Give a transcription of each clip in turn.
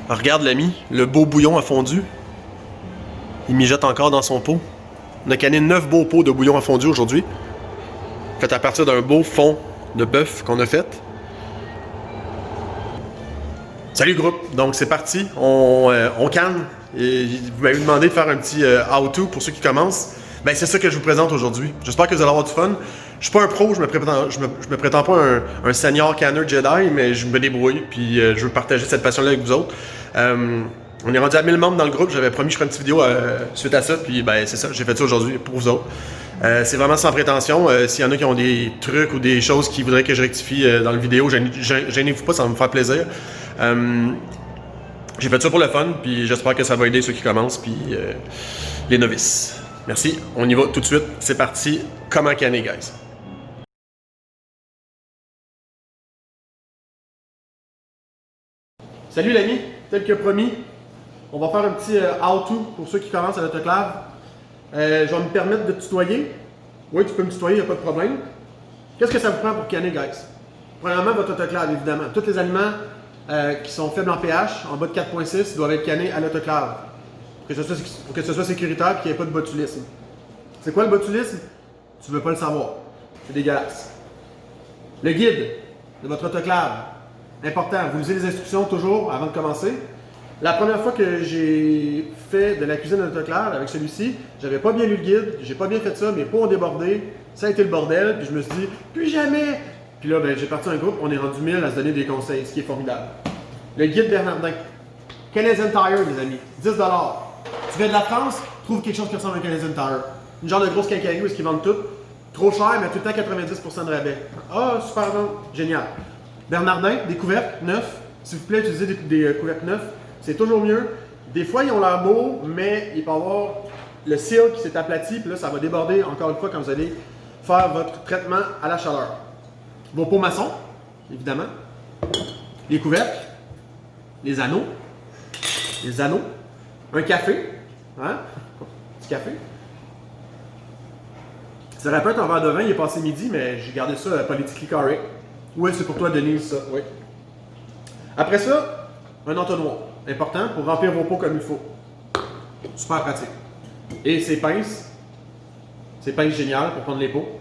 Regarde l'ami, le beau bouillon a fondu. Il mijote encore dans son pot. On a canné 9 beaux pots de bouillon à fondu aujourd'hui. Fait à partir d'un beau fond de bœuf qu'on a fait. Salut groupe, donc c'est parti, on canne. Et vous m'avez demandé de faire un petit how-to pour ceux qui commencent. Ben c'est ça que je vous présente aujourd'hui. J'espère que vous allez avoir du fun. Je suis pas un pro, je me prétends pas un senior canner Jedi, mais je me débrouille, puis je veux partager cette passion-là avec vous autres. On est rendu à 1000 membres dans le groupe, j'avais promis que je ferais une petite vidéo suite à ça, puis ben c'est ça, j'ai fait ça aujourd'hui pour vous autres. C'est vraiment sans prétention. S'il y en a qui ont des trucs ou des choses qu'ils voudraient que je rectifie dans la vidéo, gênez-vous pas, ça va me faire plaisir. J'ai fait ça pour le fun, puis j'espère que ça va aider ceux qui commencent, puis les novices. Merci, on y va tout de suite. C'est parti. Comment canner, guys? Salut l'ami, tel que promis, on va faire un petit how-to pour ceux qui commencent à l'autoclave. Je vais me permettre de tutoyer. Oui, tu peux me tutoyer, il n'y a pas de problème. Qu'est-ce que ça vous prend pour canner, guys? Premièrement, votre autoclave, évidemment. Tous les aliments qui sont faibles en pH, en bas de 4.6, doivent être cannés à l'autoclave. Pour que ce soit sécuritaire et qu'il n'y ait pas de botulisme. C'est quoi le botulisme? Tu ne veux pas le savoir. C'est dégueulasse. Le guide de votre autoclave. Important, vous lisez les instructions toujours avant de commencer. La première fois que j'ai fait de la cuisine à l'autoclave avec celui-ci, j'avais pas bien lu le guide, j'ai pas bien fait ça, mes pots ont débordé, ça a été le bordel, puis je me suis dit, plus jamais! Puis là, ben, j'ai parti un groupe, on est rendu 1000 à se donner des conseils, ce qui est formidable. Le guide Bernardin. Canadian Tire, les amis, 10$. Tu viens de la France, trouve quelque chose qui ressemble à un Canadian Tire. Une genre de grosse quincaillerie où est-ce qu'ils vendent tout. Trop cher, mais tout le temps 90% de rabais. Ah, super bon, génial. Bernardin, des couvercles neufs. S'il vous plaît, utilisez des couvercles neufs. C'est toujours mieux. Des fois, ils ont l'air beaux, mais il peut y avoir le seal qui s'est aplati, puis là, ça va déborder encore une fois quand vous allez faire votre traitement à la chaleur. Vos pots maçons, évidemment. Les couvercles. Les anneaux. Un café. Hein? Petit café. Ça aurait pu être un verre de vin, il est passé midi, mais j'ai gardé ça politically correct. Oui, c'est pour toi, Denise, ça. Oui. Après ça, un entonnoir. Important pour remplir vos pots comme il faut. Super pratique. Et ces pinces géniales pour prendre les pots.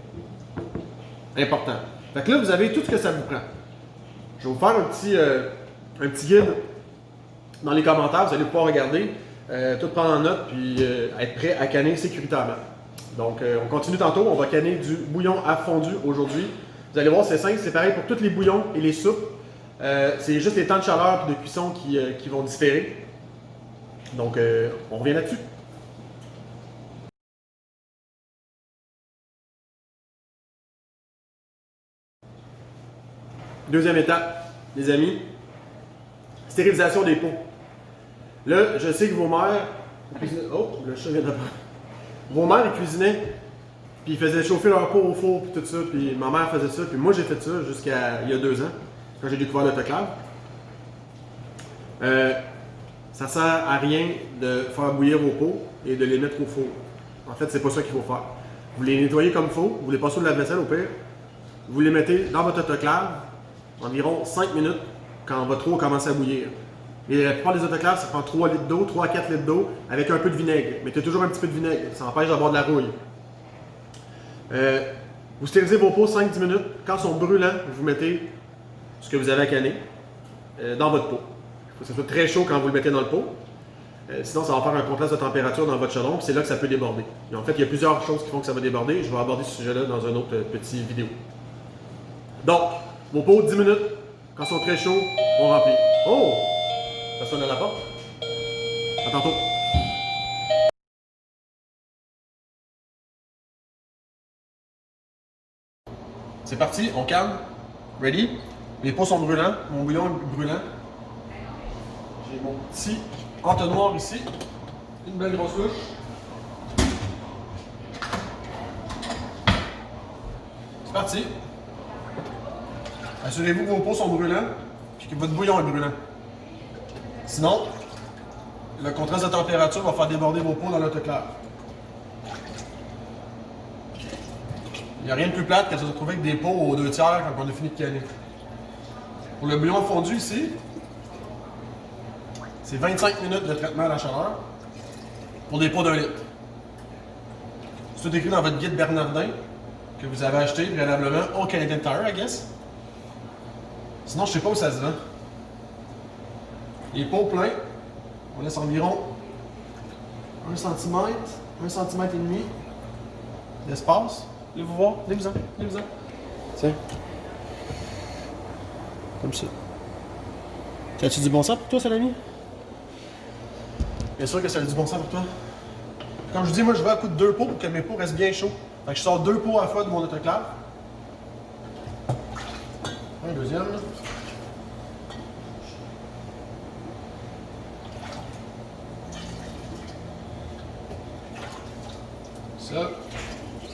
Important. Fait que là, vous avez tout ce que ça vous prend. Je vais vous faire un petit guide dans les commentaires. Vous allez pouvoir regarder, tout prendre en note, puis être prêt à canner sécuritairement. Donc, on continue tantôt. On va canner du bouillon à fondu aujourd'hui. Vous allez voir, c'est simple. C'est pareil pour tous les bouillons et les soupes. C'est juste les temps de chaleur et de cuisson qui vont différer. Donc, on revient là-dessus. Deuxième étape, les amis, stérilisation des pots. Là, je sais que vos mères... Oh, le chat vient de... Vos mères, ils cuisinaient, puis ils faisaient chauffer leur pot au four, puis tout ça, puis ma mère faisait ça, puis moi j'ai fait ça jusqu'à il y a 2 ans, quand j'ai découvert l'autoclave. Ça sert à rien de faire bouillir vos pots et de les mettre au four. En fait, c'est pas ça qu'il faut faire. Vous les nettoyez comme il faut, vous les passez de la vaisselle au pire, vous les mettez dans votre autoclave, environ 5 minutes, quand votre eau commence à bouillir. Et la plupart des autoclaves, ça prend 3 litres d'eau, 3 à 4 litres d'eau, avec un peu de vinaigre. Mettez toujours un petit peu de vinaigre, ça empêche d'avoir de la rouille. Vous stérilisez vos pots 5-10 minutes. Quand ils sont brûlants, vous mettez ce que vous avez à canner dans votre pot. Il faut que ça soit très chaud quand vous le mettez dans le pot. Sinon, ça va faire un contraste de température dans votre chaudron, puis c'est là que ça peut déborder. Et en fait, il y a plusieurs choses qui font que ça va déborder. Je vais aborder ce sujet-là dans une autre petite vidéo. Donc, vos pots, 10 minutes. Quand ils sont très chauds, on remplit. Oh! Ça sonne à la porte. À tantôt. C'est parti, on calme. Ready? Les pots sont brûlants. Mon bouillon est brûlant. J'ai mon petit entonnoir ici. Une belle grosse couche. C'est parti. Assurez-vous que vos pots sont brûlants et que votre bouillon est brûlant. Sinon, le contraste de température va faire déborder vos pots dans l'autoclave. Il n'y a rien de plus plate que de se retrouver avec des pots aux 2 tiers quand on a fini de canner. Pour le bouillon fondu ici, C'est 25 minutes de traitement à la chaleur pour des pots d'1 litre. C'est tout écrit dans votre guide Bernardin que vous avez acheté préalablement au Canadian Tire, I guess. Sinon, je sais pas où ça se vend. Les pots pleins, on laisse environ 1 cm, 1 cm et demi d'espace. Voulez-vous voir? Allez-vous-en, allez-vous-en. Tiens. Comme ça. As-tu du bon sens pour toi, Salami? Bien sûr que ça a du bon sens pour toi. Comme je dis, moi je vais à coup de 2 pots pour que mes pots restent bien chauds. Fait que je sors 2 pots à la fois de mon autoclave. Un deuxième. Là.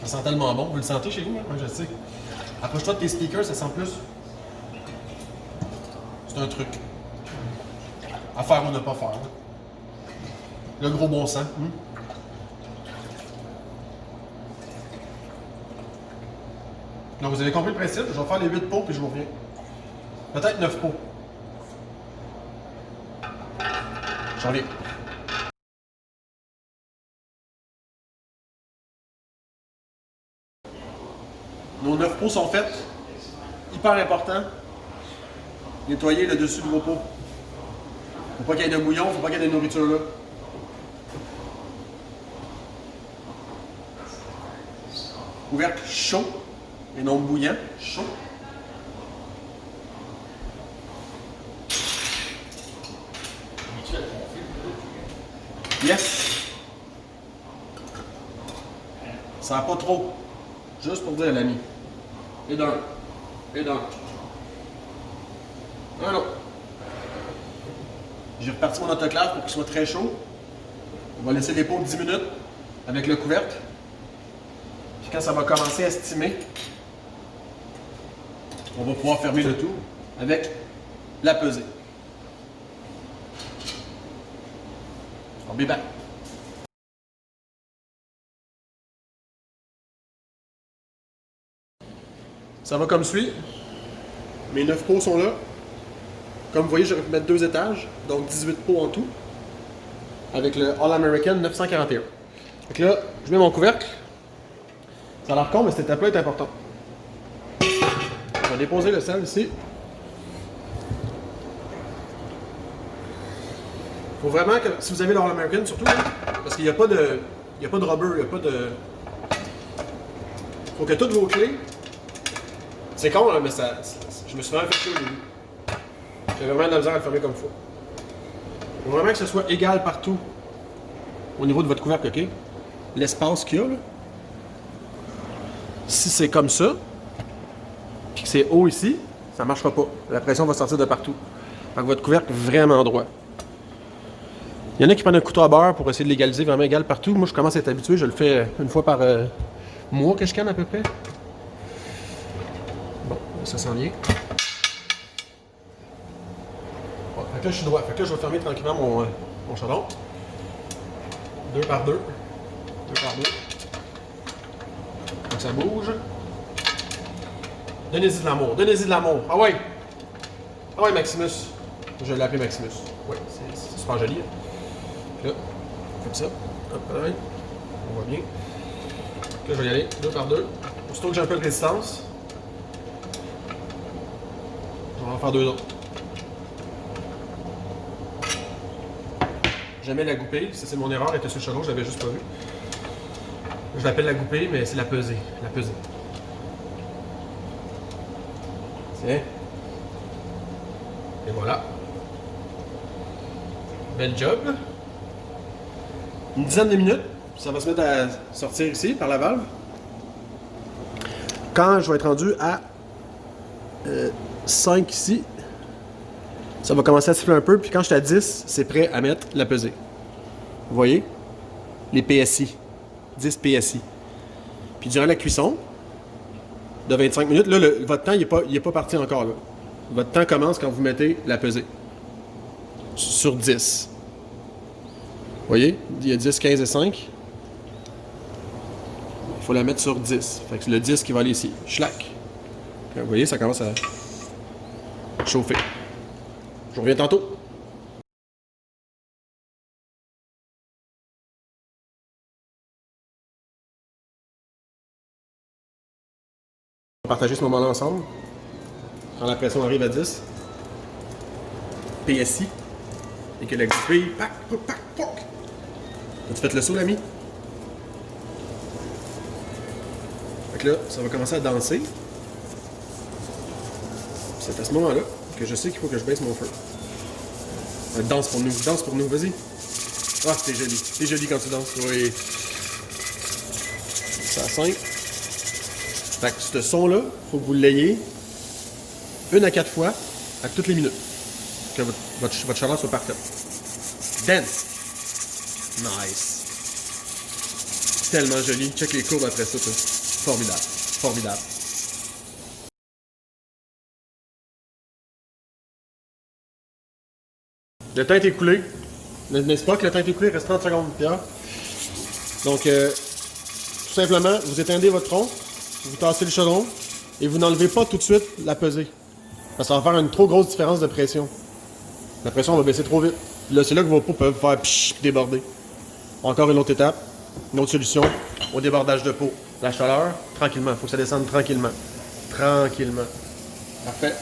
Ça sent tellement bon. Vous le sentez chez vous? Hein? Moi je le sais. Approche-toi de tes speakers, ça sent plus. C'est un truc. À faire ou ne pas faire. Le gros bon sens. Donc vous avez compris le principe. Je vais faire les 8 pots puis je vous reviens. Peut-être 9 pots. J'en reviens. Nos 9 pots sont faits. Hyper important. Nettoyer le dessus du gros pot. Faut pas qu'il y ait de bouillon, faut pas qu'il y ait de nourriture là. Couvercle chaud et non bouillant, chaud. Yes! Ça va pas trop. Juste pour dire l'ami. Et d'un. Et d'un. Un autre. J'ai reparti mon autoclave pour qu'il soit très chaud. On va laisser les pots 10 minutes avec le couvercle. Puis quand ça va commencer à stimer, on va pouvoir fermer le tout avec la pesée. On be back. Ça va comme suit. Mes 9 pots sont là. Comme vous voyez, j'aurais pu mettre 2 étages, donc 18 pots en tout, avec le All-American 941. Donc là, je mets mon couvercle. Ça a l'air con, mais cette étape-là est importante. On va déposer le sel ici. Il faut vraiment que, si vous avez le All-American, surtout, parce qu'il n'y a pas de rubber, il n'y a pas de... Il faut que toutes vos clés... C'est con, là, mais je me suis vraiment fait chier au début. J'ai vraiment de la misère à le fermer comme il faut. Il faut vraiment que ce soit égal partout au niveau de votre couvercle, ok? L'espace qu'il y a, là. Si c'est comme ça, puis que c'est haut ici, ça ne marchera pas. La pression va sortir de partout. Fait que votre couvercle est vraiment droit. Il y en a qui prennent un couteau à beurre pour essayer de l'égaliser vraiment égal partout. Moi, je commence à être habitué. Je le fais une fois par mois que je canne à peu près. Bon, ça s'en vient. Bon, fait que là, je suis droit. Fait que là, je vais fermer tranquillement mon chaudron. 2 par 2. 2 par 2. Donc ça bouge. Donnez-y de l'amour. Donnez-y de l'amour. Ah ouais! Ah ouais, Maximus. Je l'ai appelé Maximus. Oui, c'est super joli. Là, comme ça. Hop, pareil. On voit bien. Là, je vais y aller 2 par 2. Aussitôt que j'ai un peu de résistance, on va en faire 2 autres. Jamais la goupille. Ça, c'est mon erreur. Elle était sur le chaudron, je l'avais juste pas vu. Je l'appelle la goupille, mais c'est la pesée. La pesée. Tiens. Et voilà. Bel job. Une dizaine de minutes. Ça va se mettre à sortir ici par la valve. Quand je vais être rendu à 5 ici, ça va commencer à siffler un peu. Puis quand je suis à 10, c'est prêt à mettre la pesée. Vous voyez? Les PSI. 10 PSI. Puis durant la cuisson de 25 minutes, là, votre temps, il est pas parti encore. Là. Votre temps commence quand vous mettez la pesée. Sur 10. Vous voyez? Il y a 10, 15 et 5. Il faut la mettre sur 10. Fait que c'est le 10 qui va aller ici. Schlack. Vous voyez, ça commence à chauffer. Je reviens tantôt. partager ce moment-là ensemble. Quand la pression arrive à 10. PSI. Et que la grille, pac, pac, pac, pac. As-tu fait le saut, l'ami? Fait que là, ça va commencer à danser. C'est à ce moment-là que je sais qu'il faut que je baisse mon feu. Danse pour nous, vas-y. Ah, t'es joli quand tu danses, oui. C'est à 5. Fait que ce son-là, faut que vous l'ayez 1 à 4 fois à toutes les minutes. Que votre chaleur soit parfaite. Dance. Nice. Tellement joli. Check les courbes après ça, toi. Formidable. Formidable. Le temps est écoulé. N'est-ce pas que le temps est écoulé? Il reste 30 secondes, Pierre. Donc, tout simplement, vous éteindez votre tronc, vous tassez le chaudron et vous n'enlevez pas tout de suite la pesée. Parce que ça va faire une trop grosse différence de pression. La pression va baisser trop vite. Puis là, c'est là que vos pots peuvent faire pshh, puis déborder. Encore une autre étape, une autre solution au débordage de peau. La chaleur, tranquillement. Il faut que ça descende tranquillement. Tranquillement. Parfait.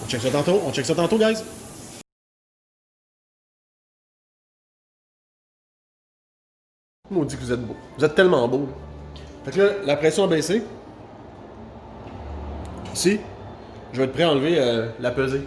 On check ça tantôt, guys. Maudit que vous êtes beau. Vous êtes tellement beau. Fait que là, la pression a baissé. Ici, je vais être prêt à enlever la pesée.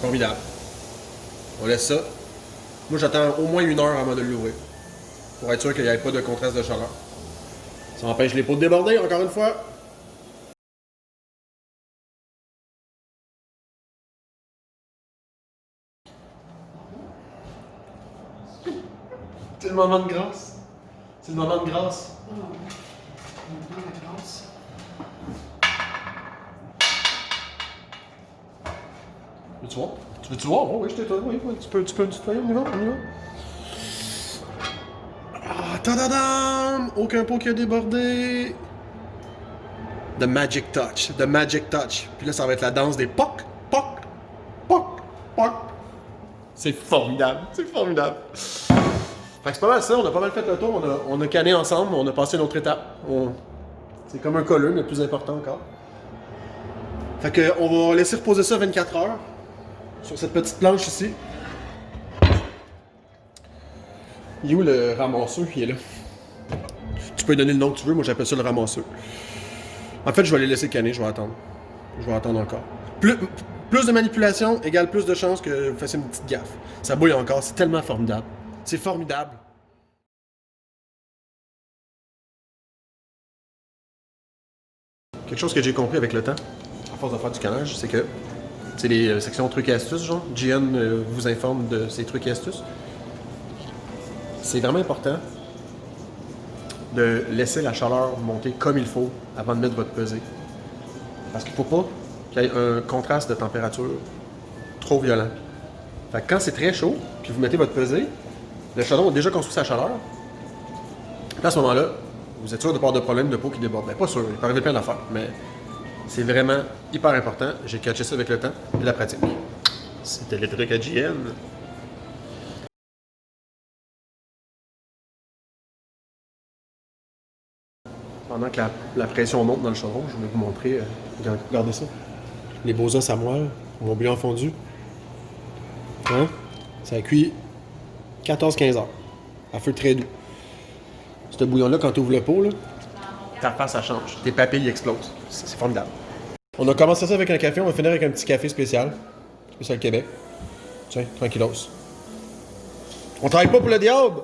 Formidable. On laisse ça. Moi, j'attends au moins 1 heure avant de l'ouvrir. Pour être sûr qu'il n'y ait pas de contraste de chaleur. Ça empêche les pots de déborder, encore une fois. C'est le moment de grâce. C'est le moment de grâce. Veux-tu voir? Veux-tu voir? Oh, oui, je t'ai oui, tu peux me tutoyer, on y va, Ah, tadadam! Aucun pot qui a débordé. The Magic Touch. The Magic Touch. Puis là, ça va être la danse des poc, poc, poc, poc. C'est formidable. C'est formidable. Fait que c'est pas mal ça. On a pas mal fait le tour. On a canné ensemble. On a passé une autre étape. C'est comme un colleux, mais plus important encore. Fait que on va laisser reposer ça 24 heures. Sur cette petite planche ici. Il est où le ramasseur? Il est là. Tu peux lui donner le nom que tu veux, moi j'appelle ça le ramasseur. En fait, je vais les laisser canner, je vais attendre. Je vais attendre encore. Plus de manipulation égale plus de chances que vous fassiez une petite gaffe. Ça bouille encore, c'est tellement formidable. C'est formidable. Quelque chose que j'ai compris avec le temps, à force de faire du canage, c'est que c'est les sections trucs et astuces, genre. GN vous informe de ces trucs et astuces. C'est vraiment important de laisser la chaleur monter comme il faut avant de mettre votre pesée. Parce qu'il ne faut pas qu'il y ait un contraste de température trop violent. Fait que quand c'est très chaud, puis vous mettez votre pesée, le chaudron a déjà construit sa chaleur. Puis à ce moment-là, vous êtes sûr de ne pas avoir de problème de peau qui déborde. Ben, pas sûr, il peut arriver plein d'affaires, mais c'est vraiment hyper important. J'ai catché ça avec le temps et la pratique. C'était les trucs à GN. Pendant que la pression monte dans le chaudron, je vais vous montrer. Regardez ça. Les beaux os à moelle, mon bouillon fondu. Hein? Ça cuit 14-15 heures. À feu très doux. Ce bouillon-là, quand tu ouvres le pot, là, ta face, ça change. Tes papilles explosent. C'est formidable. On a commencé ça avec un café, on va finir avec un petit café spécial. Spécial Québec. Tiens, tranquillos. On travaille pas pour le diable!